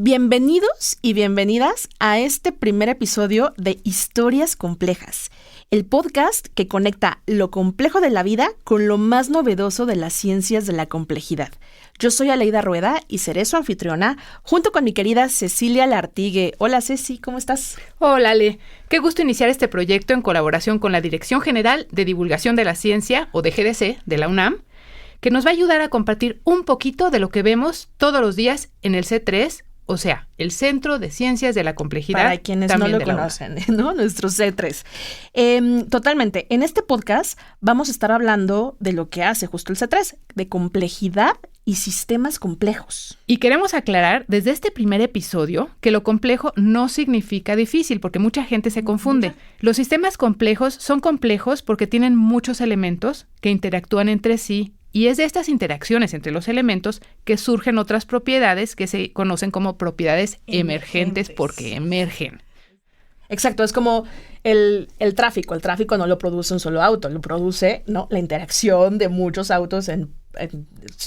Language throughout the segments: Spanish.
Bienvenidos y bienvenidas a este primer episodio de Historias Complejas, el podcast que conecta lo complejo de la vida con lo más novedoso de las ciencias de la complejidad. Yo soy Aleida Rueda y seré su anfitriona junto con mi querida Cecilia Lartigue. Hola Ceci, ¿cómo estás? Hola Ale, qué gusto iniciar este proyecto en colaboración con la Dirección General de Divulgación de la Ciencia, o de GDC, de la UNAM, que nos va a ayudar a compartir un poquito de lo que vemos todos los días en el C3, o sea, el Centro de Ciencias de la Complejidad. Para quienes no lo conocen, ¿no? Nuestro C3. Totalmente. En este podcast vamos a estar hablando de lo que hace justo el C3, de complejidad y sistemas complejos. Y queremos aclarar desde este primer episodio que lo complejo no significa difícil, porque mucha gente se confunde. Los sistemas complejos son complejos porque tienen muchos elementos que interactúan entre sí. Y es de estas interacciones entre los elementos que surgen otras propiedades que se conocen como propiedades emergentes porque emergen. Exacto, es como el tráfico. El tráfico no lo produce un solo auto, lo produce, ¿no?, la interacción de muchos autos en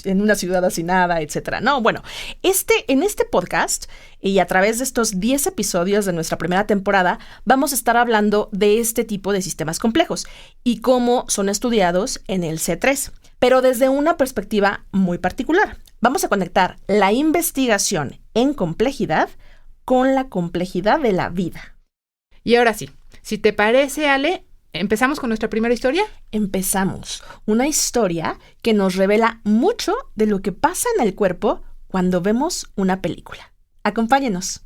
una ciudad hacinada, etcétera. No, bueno, en este podcast y a través de estos 10 episodios de nuestra primera temporada vamos a estar hablando de este tipo de sistemas complejos y cómo son estudiados en el C3, pero desde una perspectiva muy particular. Vamos a conectar la investigación en complejidad con la complejidad de la vida. Y ahora sí, si te parece, Ale, ¿empezamos con nuestra primera historia? Empezamos. Una historia que nos revela mucho de lo que pasa en el cuerpo cuando vemos una película. Acompáñenos.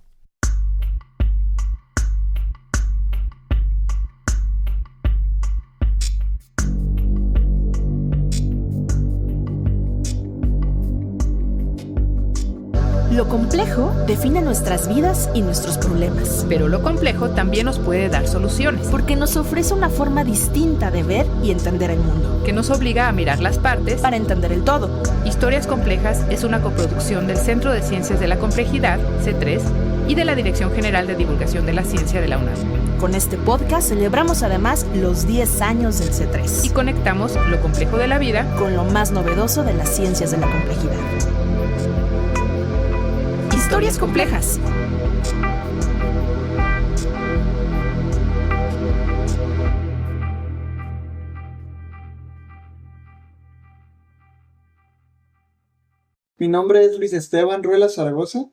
Lo complejo define nuestras vidas y nuestros problemas. Pero lo complejo también nos puede dar soluciones. Porque nos ofrece una forma distinta de ver y entender el mundo. Que nos obliga a mirar las partes para entender el todo. Historias Complejas es una coproducción del Centro de Ciencias de la Complejidad, C3, y de la Dirección General de Divulgación de la Ciencia de la UNAM. Con este podcast celebramos además los 10 años del C3. Y conectamos lo complejo de la vida con lo más novedoso de las ciencias de la complejidad. Historias Complejas. Mi nombre es Luis Esteban Ruela Zaragoza.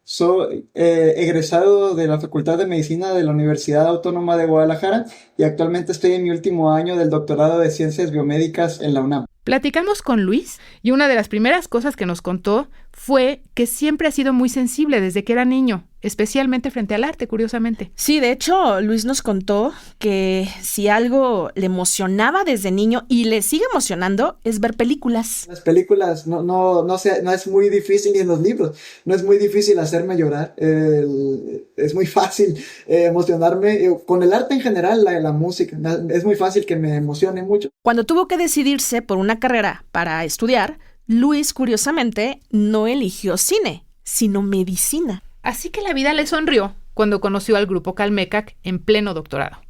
Soy egresado de la Facultad de Medicina de la Universidad Autónoma de Guadalajara y actualmente estoy en mi último año del doctorado de Ciencias Biomédicas en la UNAM. Platicamos con Luis y una de las primeras cosas que nos contó fue que siempre ha sido muy sensible desde que era niño, especialmente frente al arte, curiosamente. Sí, de hecho, Luis nos contó que si algo le emocionaba desde niño y le sigue emocionando es ver películas. Las películas no es muy difícil, ni en los libros, no es muy difícil hacerme llorar, es muy fácil emocionarme, con el arte en general, la música, es muy fácil que me emocione mucho. Cuando tuvo que decidirse por una carrera para estudiar, Luis, curiosamente, no eligió cine, sino medicina. Así que la vida le sonrió cuando conoció al grupo Calmecac en pleno doctorado.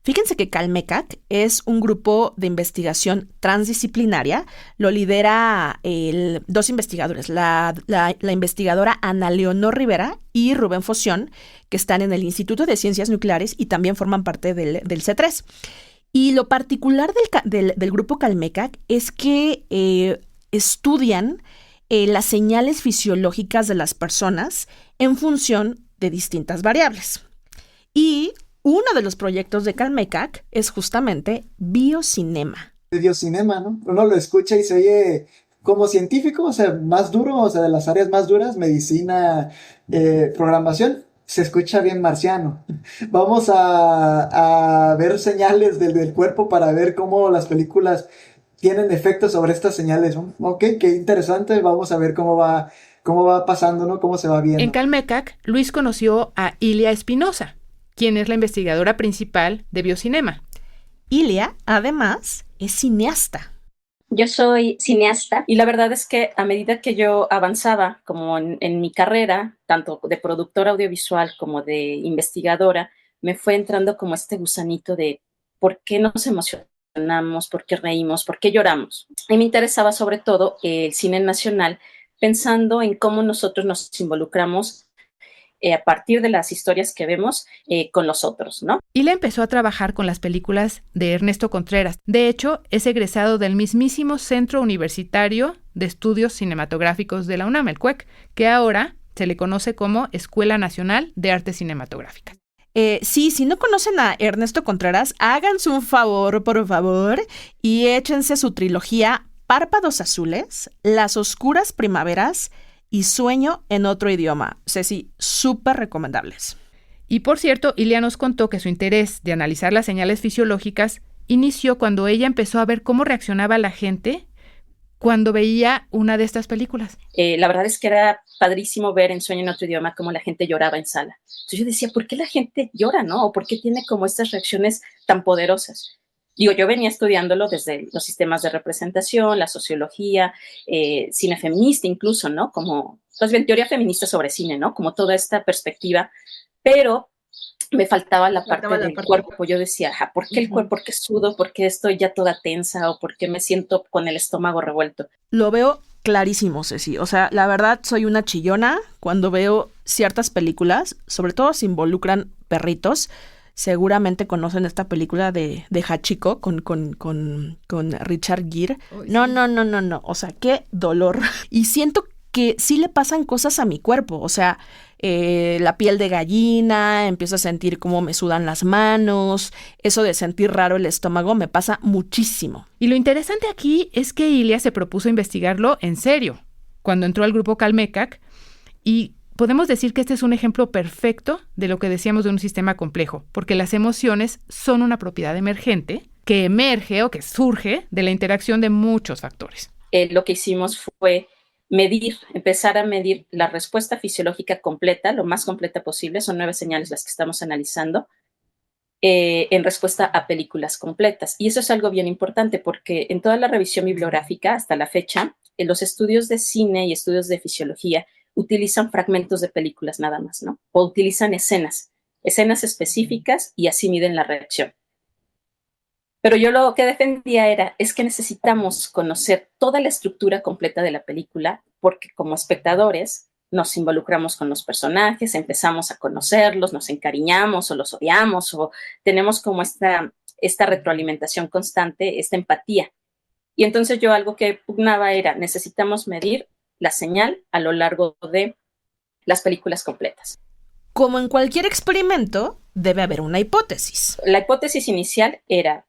Fíjense que Calmecac es un grupo de investigación transdisciplinaria. Lo lidera dos investigadores, la investigadora Ana Leonor Rivera y Rubén Foción, que están en el Instituto de Ciencias Nucleares y también forman parte del C3. Y lo particular del grupo Calmecac es que estudian las señales fisiológicas de las personas en función de distintas variables. Y uno de los proyectos de Calmecac es justamente biocinema. Biocinema, ¿no? Uno lo escucha y se oye como científico, o sea, más duro, o sea, de las áreas más duras, medicina, programación, se escucha bien marciano. Vamos a ver señales del cuerpo para ver cómo las películas tienen efectos sobre estas señales, ¿no? Ok, qué interesante, vamos a ver cómo va pasando, ¿no? Cómo se va viendo. En Calmecac, Luis conoció a Ilia Espinosa, quien es la investigadora principal de biocinema. Ilia, además, es cineasta. Yo soy cineasta y la verdad es que a medida que yo avanzaba como en mi carrera, tanto de productora audiovisual como de investigadora, me fue entrando como este gusanito de por qué nos emocionamos, por qué reímos, por qué lloramos. Y me interesaba sobre todo el cine nacional pensando en cómo nosotros nos involucramos a partir de las historias que vemos con los otros, ¿no? Ilia empezó a trabajar con las películas de Ernesto Contreras. De hecho, es egresado del mismísimo Centro Universitario de Estudios Cinematográficos de la UNAM, el CUEC, que ahora se le conoce como Escuela Nacional de Artes Cinematográficas. Sí, si no conocen a Ernesto Contreras, háganse un favor, por favor, y échense su trilogía Párpados Azules, Las Oscuras Primaveras y Sueño en Otro Idioma. Ceci, súper recomendables. Y por cierto, Ilia nos contó que su interés de analizar las señales fisiológicas inició cuando ella empezó a ver cómo reaccionaba la gente cuando veía una de estas películas. La verdad es que era padrísimo ver en Sueño en Otro Idioma cómo la gente lloraba en sala. Entonces yo decía, ¿por qué la gente llora, no? ¿O por qué tiene como estas reacciones tan poderosas? Digo, yo venía estudiándolo desde los sistemas de representación, la sociología, cine feminista incluso, ¿no? Como, más bien, teoría feminista sobre cine, ¿no? Como toda esta perspectiva, pero me faltaba la parte del cuerpo. Yo decía, ¿por qué el cuerpo? ¿Por qué sudo? ¿Por qué estoy ya toda tensa? ¿O por qué me siento con el estómago revuelto? Lo veo clarísimo, Ceci. O sea, la verdad, soy una chillona cuando veo ciertas películas, sobre todo si involucran perritos. Seguramente conocen esta película de Hachiko con Richard Gere. Oh, No. O sea, qué dolor. Y siento que sí le pasan cosas a mi cuerpo. O sea, la piel de gallina, empiezo a sentir cómo me sudan las manos. Eso de sentir raro el estómago me pasa muchísimo. Y lo interesante aquí es que Ilia se propuso investigarlo en serio cuando entró al grupo Calmecac, y podemos decir que este es un ejemplo perfecto de lo que decíamos de un sistema complejo, porque las emociones son una propiedad emergente que emerge o que surge de la interacción de muchos factores. Lo que hicimos fue empezar a medir la respuesta fisiológica completa, lo más completa posible, son 9 señales las que estamos analizando, en respuesta a películas completas. Y eso es algo bien importante porque en toda la revisión bibliográfica hasta la fecha, en los estudios de cine y estudios de fisiología utilizan fragmentos de películas nada más, ¿no? O utilizan escenas específicas y así miden la reacción. Pero yo lo que defendía es que necesitamos conocer toda la estructura completa de la película porque como espectadores nos involucramos con los personajes, empezamos a conocerlos, nos encariñamos o los odiamos o tenemos como esta retroalimentación constante, esta empatía. Y entonces yo algo que pugnaba era, necesitamos medir la señal a lo largo de las películas completas. Como en cualquier experimento, debe haber una hipótesis. La hipótesis inicial era,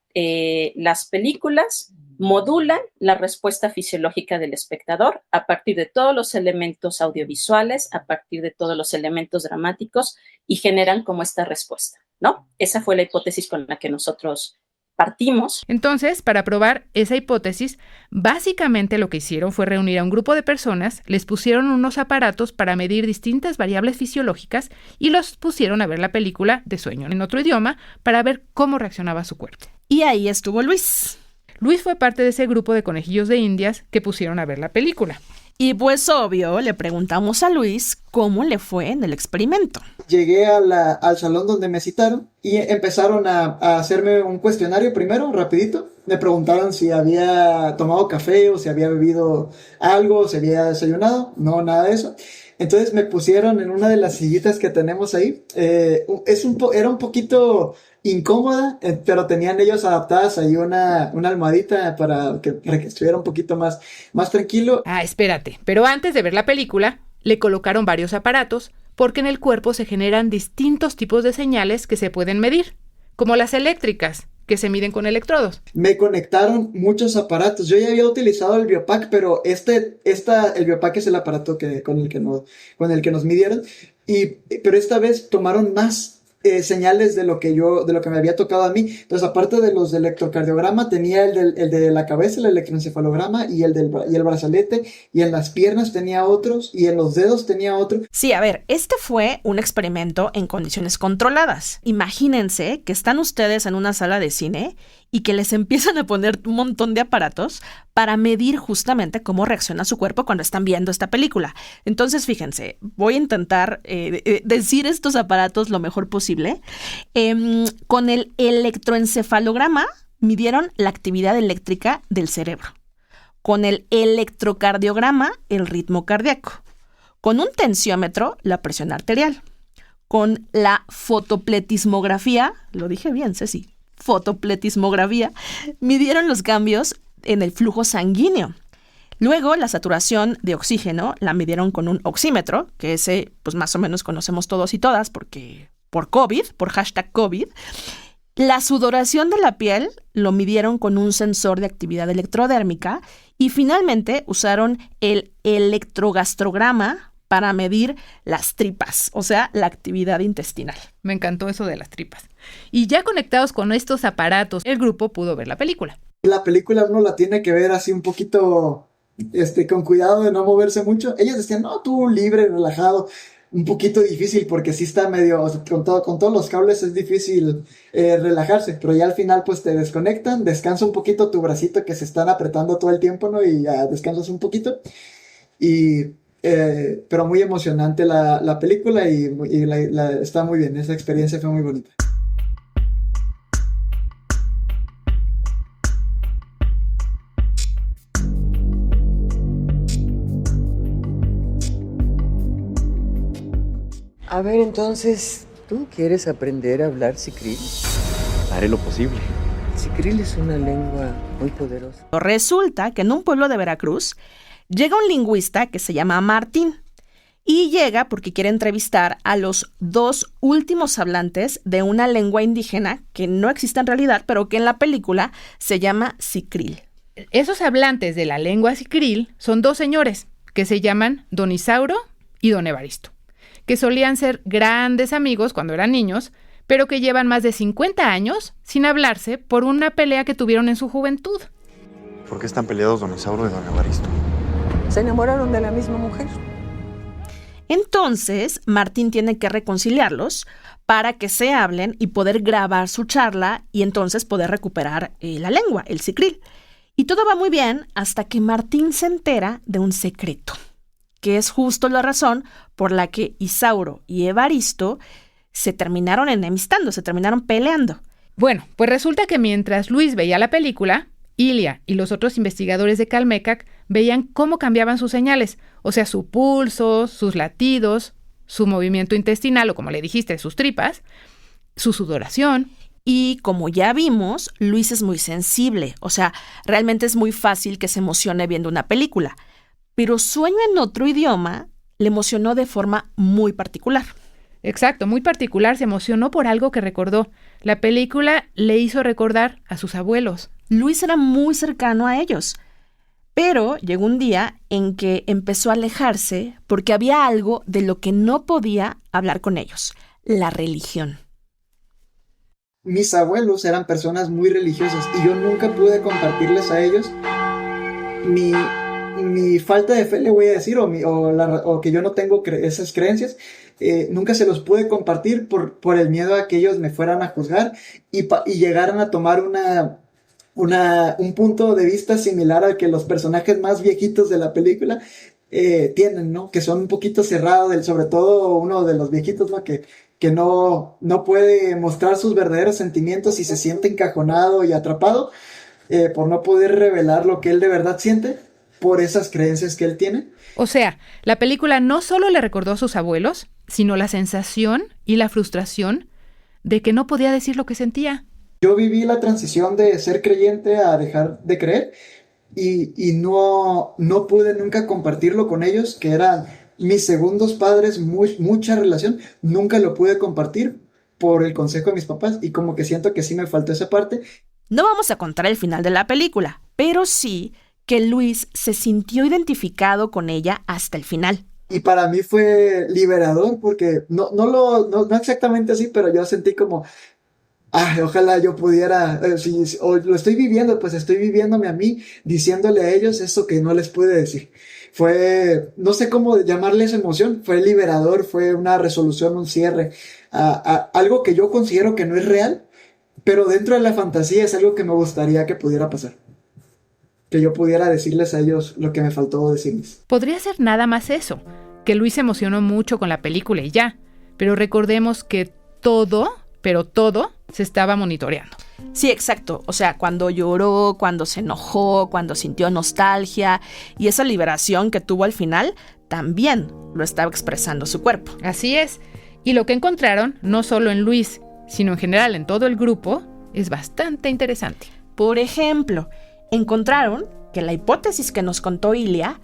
las películas modulan la respuesta fisiológica del espectador a partir de todos los elementos audiovisuales, a partir de todos los elementos dramáticos y generan como esta respuesta, ¿no? Esa fue la hipótesis con la que nosotros partimos. Entonces, para probar esa hipótesis, básicamente lo que hicieron fue reunir a un grupo de personas, les pusieron unos aparatos para medir distintas variables fisiológicas y los pusieron a ver la película de Sueño en Otro Idioma para ver cómo reaccionaba su cuerpo. Y ahí estuvo Luis. Luis fue parte de ese grupo de conejillos de Indias que pusieron a ver la película. Y pues obvio, le preguntamos a Luis cómo le fue en el experimento. Llegué al salón donde me citaron y empezaron a hacerme un cuestionario primero, rapidito. Me preguntaron si había tomado café o si había bebido algo, si había desayunado. No, nada de eso. Entonces me pusieron en una de las sillitas que tenemos ahí. Era un poquito incómoda, pero tenían ellos adaptadas ahí una almohadita para que estuviera un poquito más tranquilo. Ah, espérate. Pero antes de ver la película, le colocaron varios aparatos porque en el cuerpo se generan distintos tipos de señales que se pueden medir, como las eléctricas, que se miden con electrodos. Me conectaron muchos aparatos. Yo ya había utilizado el Biopac, pero el Biopac es el aparato con el que nos midieron. Pero esta vez tomaron más señales de lo que me había tocado a mí. Entonces, aparte de los de electrocardiograma, tenía el de la cabeza, el electroencefalograma y el brazalete, y en las piernas tenía otros, y en los dedos tenía otro. Sí, a ver, este fue un experimento en condiciones controladas. Imagínense que están ustedes en una sala de cine y que les empiezan a poner un montón de aparatos para medir justamente cómo reacciona su cuerpo cuando están viendo esta película. Entonces, fíjense, voy a intentar decir estos aparatos lo mejor posible. Con el electroencefalograma midieron la actividad eléctrica del cerebro. con el electrocardiograma, el ritmo cardíaco, con un tensiómetro, la presión arterial, con la fotopletismografía, lo dije bien, Ceci, fotopletismografía, midieron los cambios en el flujo sanguíneo. Luego, la saturación de oxígeno la midieron con un oxímetro, que ese pues más o menos conocemos todos y todas porque por COVID, por hashtag COVID. La sudoración de la piel lo midieron con un sensor de actividad electrodérmica y finalmente usaron el electrogastrograma para medir las tripas, o sea, la actividad intestinal. Me encantó eso de las tripas. Y ya conectados con estos aparatos, el grupo pudo ver la película. La película uno la tiene que ver así un poquito, con cuidado de no moverse mucho. Ellos decían, no, tú libre, relajado. Un poquito difícil porque sí está medio, o sea, con todos los cables es difícil relajarse, pero ya al final pues te desconectan, descansa un poquito tu bracito que se están apretando todo el tiempo, ¿no? Y ya descansas un poquito. Pero muy emocionante la película y está muy bien, esa experiencia fue muy bonita. A ver, entonces, ¿tú quieres aprender a hablar sicril? Haré lo posible. Sicril es una lengua muy poderosa. Resulta que en un pueblo de Veracruz llega un lingüista que se llama Martín y llega porque quiere entrevistar a los 2 últimos hablantes de una lengua indígena que no existe en realidad, pero que en la película se llama sicril. Esos hablantes de la lengua sicril son 2 señores que se llaman Don Isauro y Don Evaristo, que solían ser grandes amigos cuando eran niños, pero que llevan más de 50 años sin hablarse por una pelea que tuvieron en su juventud. ¿Por qué están peleados Don Isauro y Don Evaristo? Se enamoraron de la misma mujer. Entonces, Martín tiene que reconciliarlos para que se hablen y poder grabar su charla y entonces poder recuperar la lengua, el sicril. Y todo va muy bien hasta que Martín se entera de un secreto, que es justo la razón por la que Isauro y Evaristo se terminaron enemistando, se terminaron peleando. Bueno, pues resulta que mientras Luis veía la película, Ilia y los otros investigadores de Calmecac veían cómo cambiaban sus señales, o sea, su pulso, sus latidos, su movimiento intestinal, o como le dijiste, sus tripas, su sudoración. Y como ya vimos, Luis es muy sensible, o sea, realmente es muy fácil que se emocione viendo una película. Pero Sueño en otro idioma le emocionó de forma muy particular. Exacto, muy particular, se emocionó por algo que recordó. La película le hizo recordar a sus abuelos. Luis era muy cercano a ellos, pero llegó un día en que empezó a alejarse porque había algo de lo que no podía hablar con ellos, la religión. Mis abuelos eran personas muy religiosas y yo nunca pude compartirles a ellos mi falta de fe, le voy a decir, o que yo no tengo esas creencias. Nunca se los pude compartir por el miedo a que ellos me fueran a juzgar y llegaran a tomar un punto de vista similar al que los personajes más viejitos de la película tienen, ¿no? Que son un poquito cerrados, sobre todo uno de los viejitos, ¿no? Que no puede mostrar sus verdaderos sentimientos y se siente encajonado y atrapado por no poder revelar lo que él de verdad siente por esas creencias que él tiene. O sea, la película no solo le recordó a sus abuelos, sino la sensación y la frustración de que no podía decir lo que sentía. Yo viví la transición de ser creyente a dejar de creer y no pude nunca compartirlo con ellos, que eran mis segundos padres, mucha relación. Nunca lo pude compartir por el consejo de mis papás y como que siento que sí me faltó esa parte. No vamos a contar el final de la película, pero sí que Luis se sintió identificado con ella hasta el final. Y para mí fue liberador porque no exactamente así, pero yo sentí como, ojalá yo pudiera, o lo estoy viviendo, pues estoy viviéndome a mí, diciéndole a ellos eso que no les pude decir. Fue, no sé cómo llamarle esa emoción, fue liberador, fue una resolución, un cierre, algo que yo considero que no es real, pero dentro de la fantasía es algo que me gustaría que pudiera pasar. Que yo pudiera decirles a ellos lo que me faltó decirles. Podría ser nada más eso, que Luis se emocionó mucho con la película y ya, pero recordemos que todo, pero todo, se estaba monitoreando. Sí, exacto. O sea, cuando lloró, cuando se enojó, cuando sintió nostalgia y esa liberación que tuvo al final, también lo estaba expresando su cuerpo. Así es. Y lo que encontraron, no solo en Luis, sino en general en todo el grupo, es bastante interesante. Por ejemplo, encontraron que la hipótesis que nos contó Ilia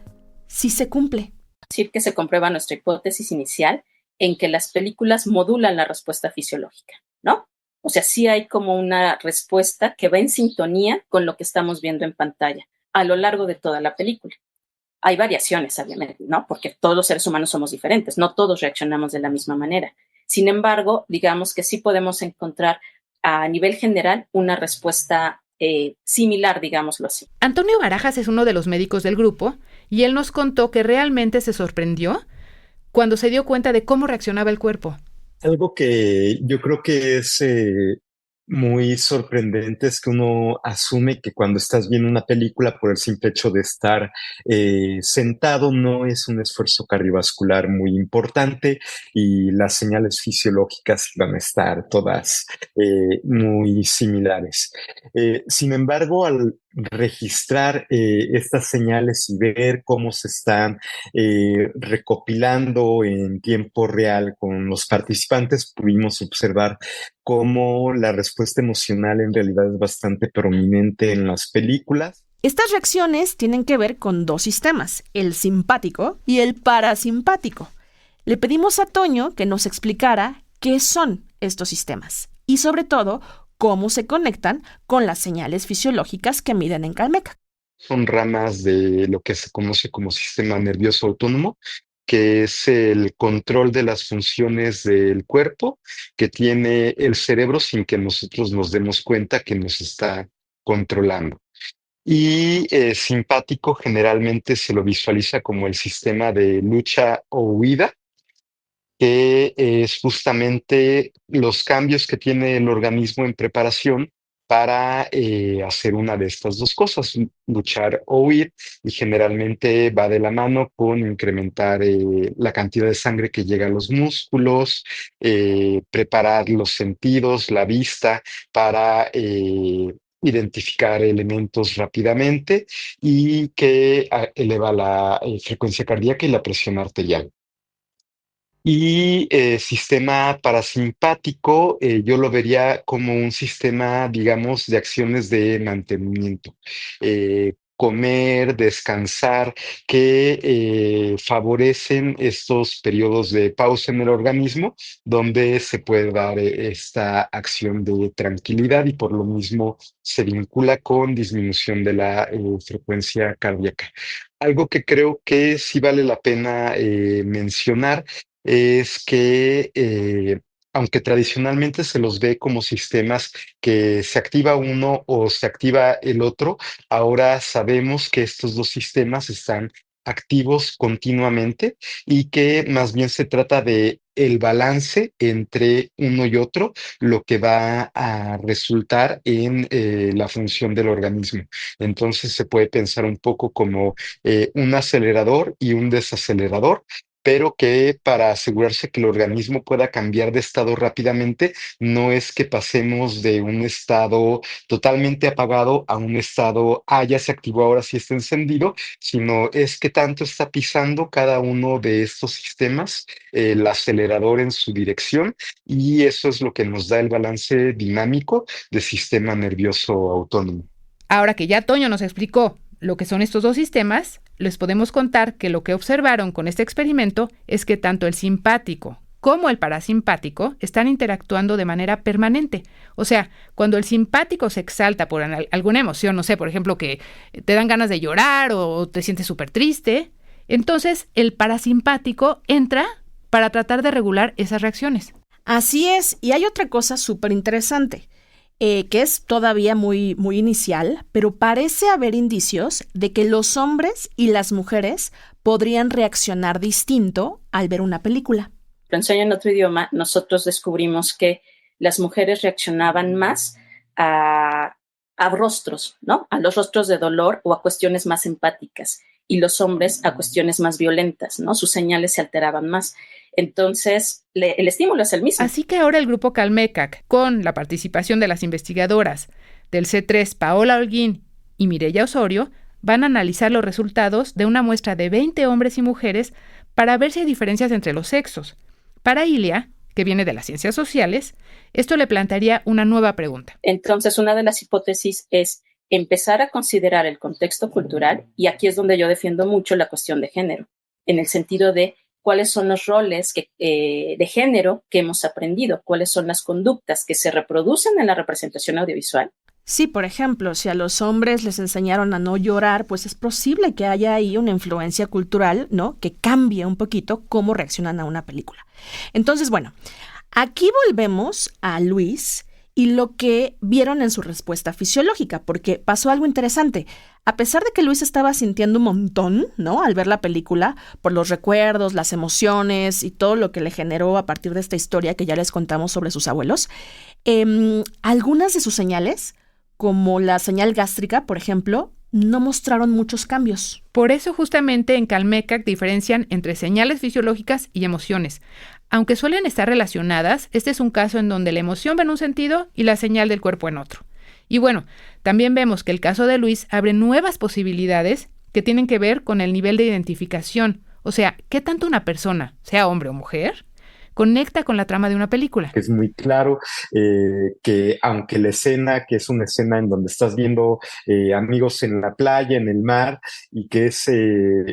sí se cumple. Decir que se comprueba nuestra hipótesis inicial en que las películas modulan la respuesta fisiológica, ¿no? O sea, sí hay como una respuesta que va en sintonía con lo que estamos viendo en pantalla a lo largo de toda la película. Hay variaciones, obviamente, ¿no? Porque todos los seres humanos somos diferentes, no todos reaccionamos de la misma manera. Sin embargo, digamos que sí podemos encontrar a nivel general una respuesta similar, digámoslo así. Antonio Barajas es uno de los médicos del grupo y él nos contó que realmente se sorprendió cuando se dio cuenta de cómo reaccionaba el cuerpo. Algo que yo creo que es muy sorprendente es que uno asume que cuando estás viendo una película por el simple hecho de estar sentado no es un esfuerzo cardiovascular muy importante y las señales fisiológicas van a estar todas muy similares. Sin embargo, al registrar estas señales y ver cómo se están recopilando en tiempo real con los participantes, pudimos observar cómo la respuesta emocional en realidad es bastante prominente en las películas. Estas reacciones tienen que ver con dos sistemas, el simpático y el parasimpático. Le pedimos a Toño que nos explicara qué son estos sistemas y sobre todo cómo se conectan con las señales fisiológicas que miden en Calmecac. Son ramas de lo que se conoce como sistema nervioso autónomo, que es el control de las funciones del cuerpo que tiene el cerebro sin que nosotros nos demos cuenta que nos está controlando. Y simpático generalmente se lo visualiza como el sistema de lucha o huida, que es justamente los cambios que tiene el organismo en preparación para hacer una de estas dos cosas, luchar o huir, y generalmente va de la mano con incrementar la cantidad de sangre que llega a los músculos, preparar los sentidos, la vista, para identificar elementos rápidamente y que eleva la frecuencia cardíaca y la presión arterial. Y sistema parasimpático, yo lo vería como un sistema, digamos, de acciones de mantenimiento. Comer, descansar, que favorecen estos periodos de pausa en el organismo, donde se puede dar esta acción de tranquilidad y por lo mismo se vincula con disminución de la frecuencia cardíaca. Algo que creo que sí vale la pena mencionar es que, aunque tradicionalmente se los ve como sistemas que se activa uno o se activa el otro, ahora sabemos que estos dos sistemas están activos continuamente y que más bien se trata de el balance entre uno y otro, lo que va a resultar en la función del organismo. Entonces se puede pensar un poco como un acelerador y un desacelerador, pero que para asegurarse que el organismo pueda cambiar de estado rápidamente, no es que pasemos de un estado totalmente apagado a un estado, ya se activó, ahora sí está encendido, sino es que tanto está pisando cada uno de estos sistemas el acelerador en su dirección, y eso es lo que nos da el balance dinámico del sistema nervioso autónomo. Ahora que ya Toño nos explicó lo que son estos dos sistemas, les podemos contar que lo que observaron con este experimento es que tanto el simpático como el parasimpático están interactuando de manera permanente. O sea, cuando el simpático se exalta por alguna emoción, no sé, por ejemplo, que te dan ganas de llorar o te sientes súper triste, entonces el parasimpático entra para tratar de regular esas reacciones. Así es, y hay otra cosa súper interesante. Que es todavía muy, muy inicial, pero parece haber indicios de que los hombres y las mujeres podrían reaccionar distinto al ver una película. Lo enseño en otro idioma, nosotros descubrimos que las mujeres reaccionaban más a rostros, ¿no? A los rostros de dolor o a cuestiones más empáticas, y los hombres a cuestiones más violentas, ¿no? Sus señales se alteraban más. Entonces, el estímulo es el mismo. Así que ahora el grupo Calmecac, con la participación de las investigadoras del C3, Paola Holguín y Mireya Osorio, van a analizar los resultados de una muestra de 20 hombres y mujeres para ver si hay diferencias entre los sexos. Para Ilia, que viene de las ciencias sociales, esto le plantearía una nueva pregunta. Entonces, una de las hipótesis es empezar a considerar el contexto cultural, y aquí es donde yo defiendo mucho la cuestión de género, en el sentido de cuáles son los roles de género que hemos aprendido, cuáles son las conductas que se reproducen en la representación audiovisual. Sí, por ejemplo, si a los hombres les enseñaron a no llorar, pues es posible que haya ahí una influencia cultural, ¿no? Que cambie un poquito cómo reaccionan a una película. Entonces, bueno, aquí volvemos a Luis y lo que vieron en su respuesta fisiológica, porque pasó algo interesante. A pesar de que Luis estaba sintiendo un montón, ¿no? Al ver la película, por los recuerdos, las emociones y todo lo que le generó a partir de esta historia que ya les contamos sobre sus abuelos, algunas de sus señales, como la señal gástrica, por ejemplo, no mostraron muchos cambios. Por eso justamente en Calmecac diferencian entre señales fisiológicas y emociones. Aunque suelen estar relacionadas, este es un caso en donde la emoción va en un sentido y la señal del cuerpo en otro. Y bueno, también vemos que el caso de Luis abre nuevas posibilidades que tienen que ver con el nivel de identificación. O sea, ¿qué tanto una persona, sea hombre o mujer, conecta con la trama de una película? Es muy claro que aunque la escena, que es una escena en donde estás viendo amigos en la playa, en el mar, y que es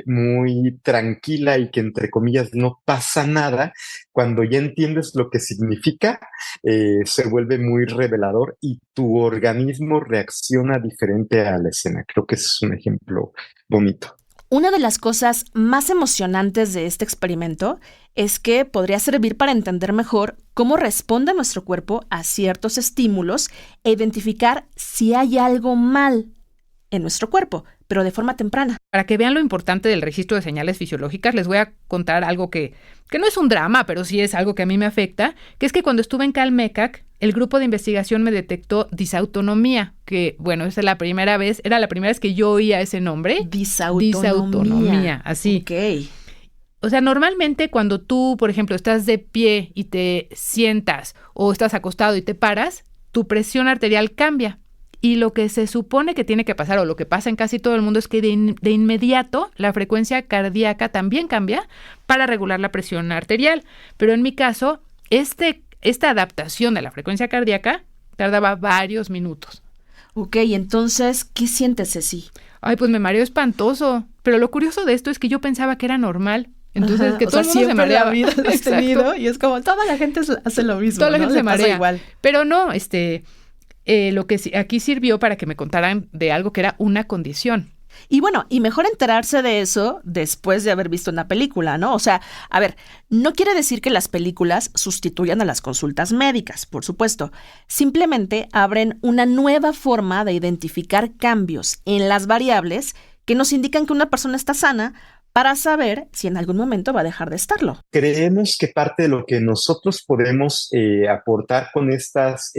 muy tranquila y que entre comillas no pasa nada, cuando ya entiendes lo que significa, se vuelve muy revelador y tu organismo reacciona diferente a la escena. Creo que es un ejemplo bonito. Una de las cosas más emocionantes de este experimento es que podría servir para entender mejor cómo responde nuestro cuerpo a ciertos estímulos e identificar si hay algo mal en nuestro cuerpo, pero de forma temprana. Para que vean lo importante del registro de señales fisiológicas, les voy a contar algo que no es un drama, pero sí es algo que a mí me afecta, que es que cuando estuve en Calmecac, el grupo de investigación me detectó disautonomía, que, bueno, era la primera vez que yo oía ese nombre. Disautonomía, así. Ok. O sea, normalmente cuando tú, por ejemplo, estás de pie y te sientas o estás acostado y te paras, tu presión arterial cambia. Y lo que se supone que tiene que pasar, o lo que pasa en casi todo el mundo, es que de inmediato la frecuencia cardíaca también cambia para regular la presión arterial. Pero en mi caso, esta adaptación de la frecuencia cardíaca tardaba varios minutos. Ok, entonces, ¿qué sientes, Ceci? Ay, pues me mareo espantoso. Pero lo curioso de esto es que yo pensaba que era normal. Entonces, que todo el mundo se marea. La vida lo has tenido, y es como, toda la gente hace lo mismo, toda la gente se marea igual. Pero no, lo que aquí sirvió para que me contaran de algo que era una condición. Y bueno, y mejor enterarse de eso después de haber visto una película, ¿no? O sea, a ver, no quiere decir que las películas sustituyan a las consultas médicas, por supuesto. Simplemente abren una nueva forma de identificar cambios en las variables que nos indican que una persona está sana, para saber si en algún momento va a dejar de estarlo. Creemos que parte de lo que nosotros podemos aportar con estas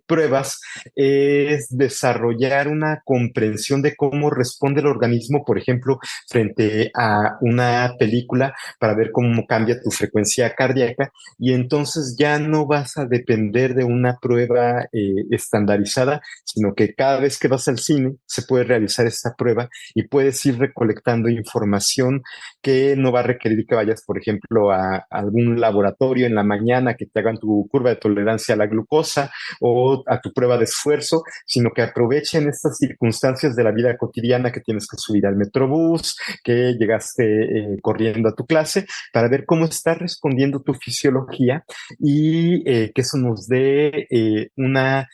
pruebas es desarrollar una comprensión de cómo responde el organismo, por ejemplo, frente a una película, para ver cómo cambia tu frecuencia cardíaca, y entonces ya no vas a depender de una prueba estandarizada, sino que cada vez que vas al cine se puede realizar esta prueba y puedes ir recolectando información que no va a requerir que vayas, por ejemplo, a algún laboratorio en la mañana que te hagan tu curva de tolerancia a la glucosa o a tu prueba de esfuerzo, sino que aprovechen estas circunstancias de la vida cotidiana, que tienes que subir al metrobús, que llegaste corriendo a tu clase, para ver cómo está respondiendo tu fisiología y que eso nos dé una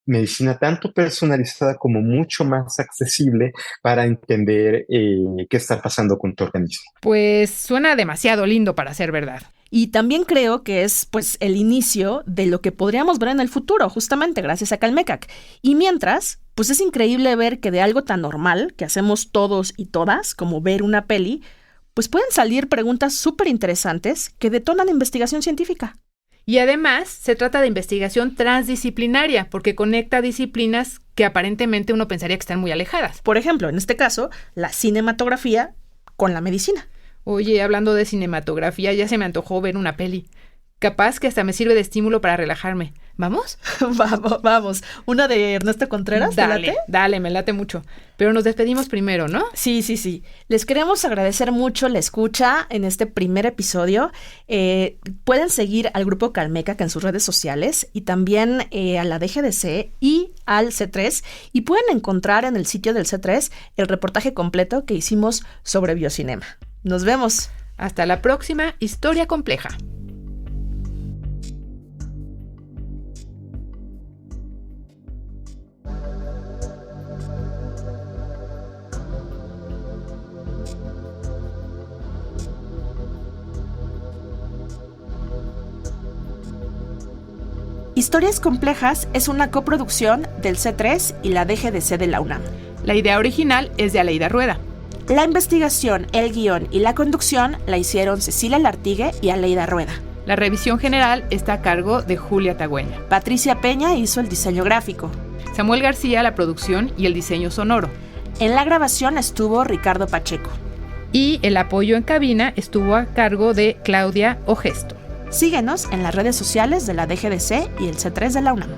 medicina tanto personalizada como mucho más accesible para entender qué está pasando con tu organismo. Pues suena demasiado lindo para ser verdad. Y también creo que es pues el inicio de lo que podríamos ver en el futuro, justamente gracias a Calmecac. Y mientras, pues es increíble ver que de algo tan normal que hacemos todos y todas, como ver una peli, pues pueden salir preguntas súper interesantes que detonan investigación científica. Y además se trata de investigación transdisciplinaria, porque conecta disciplinas que aparentemente uno pensaría que están muy alejadas. Por ejemplo, en este caso, la cinematografía con la medicina. Oye, hablando de cinematografía, ya se me antojó ver una peli. Capaz que hasta me sirve de estímulo para relajarme. ¿Vamos? Vamos. ¿Una de Ernesto Contreras? ¿Te late? Dale, me late mucho. Pero nos despedimos primero, ¿no? Sí. Les queremos agradecer mucho la escucha en este primer episodio. Pueden seguir al Grupo Calmecac en sus redes sociales y también a la DGDC y al C3. Y pueden encontrar en el sitio del C3 el reportaje completo que hicimos sobre biocinema. Nos vemos. Hasta la próxima Historia Compleja. Historias Complejas es una coproducción del C3 y la DGDC de la UNAM. La idea original es de Aleida Rueda. La investigación, el guión y la conducción la hicieron Cecilia Lartigue y Aleida Rueda. La revisión general está a cargo de Julia Tagüeña. Patricia Peña hizo el diseño gráfico. Samuel García la producción y el diseño sonoro. En la grabación estuvo Ricardo Pacheco. Y el apoyo en cabina estuvo a cargo de Claudia Ogesto. Síguenos en las redes sociales de la DGDC y el C3 de la UNAM.